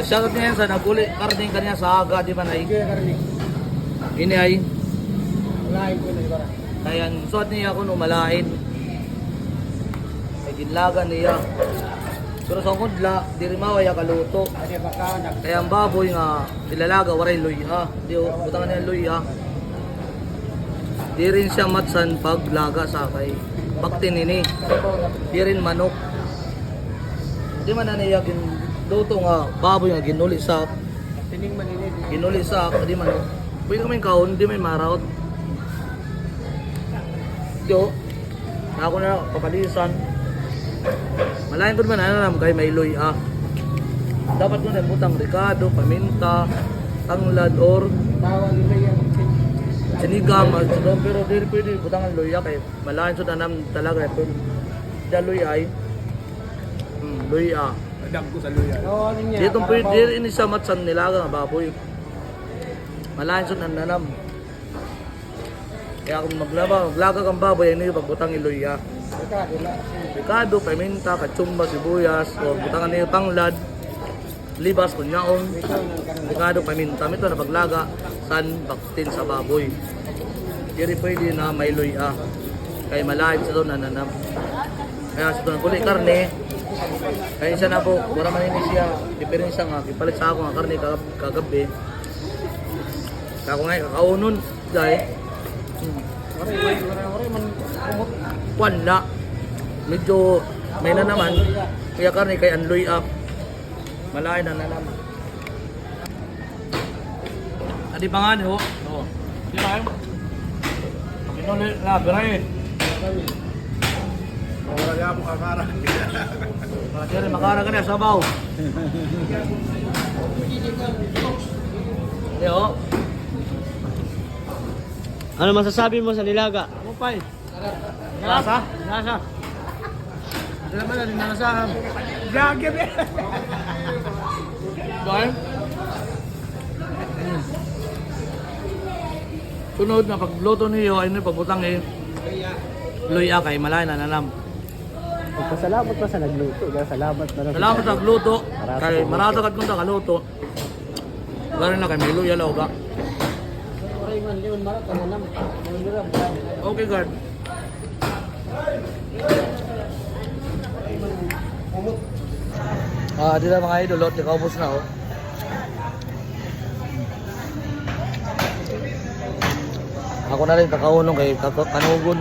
Shoutout niya yan sa naguli karning kanya sa aga, di ba na ini ay Malain ko na iba. kaya suot niya ako no malain. Ay ginlaga niya. Pero sa kudla, di rin mawaya kaluto. Kasi baka Kaya ang baboy nga ilalaga waray luya. Di utangan niya luya. Di rin siya matsan pag laga sa kay baktinini. Di rin manok. Di man na niya luto nga baboy nga ginuli sa tining maninid. ginuli sa di manok. Pwede kaming kaon, di may marawt. Yo, ako na papalisan. Malayan ko naman alam kay may luya. Dapat mo na butang ricado, paminta, tanglad or Bawal nila yan. sinigang, pero di pwede butang ang luya kay malayan so tanam talaga ito. Da luya ay luya. Madam ko sa luya. Oo, ano niya? Dito pwede di ini sa matsan nilaga nga baboy. Malayan so nanam. Kaya kung maglaga kang baboy, ano yung pagbutang iluya. Ricado, paminta, katsumba, sibuyas, o butangan niyo tanglad, libas, kunyaon, ricado, paminta. Ito na paglaga, san, baktin sa baboy. Hindi pwede na may luya. Kaya malalim sa doon nananam. Kaya sa doon kulit karne, kaya isa na po, wala maninis siya. Diferensya nga, ipalit sa ako nga karne kagabi. Kaya ako nga, kakaunon, dahil, wala. Medyo may na naman. Kaya karne kay anloy up. Malay na naman. Adi pa nga niyo. Oo. Di ba kayo? Pinuli na, biray. Wala nga mo kakara. Makatiri, makara ka na, sabaw. Hindi o. Ano masasabi mo sa nilaga? Mupay. Nasa? Nasa. Wala man na rin nanasahan. Gagab eh. Dahil? Sunod na pagluto niyo ay pagbutang eh. Luya kay malay na nanam. Magpasalamat pa sa nagluto. Salamat na lang. Salamat sa gluto. Kay maratakat mo sa kaluto. Gano'n na kay may luya lauga. Okay, guard. Di na mga idol, nakaubos na oh. Ako na rin kakaunong kay kanugon.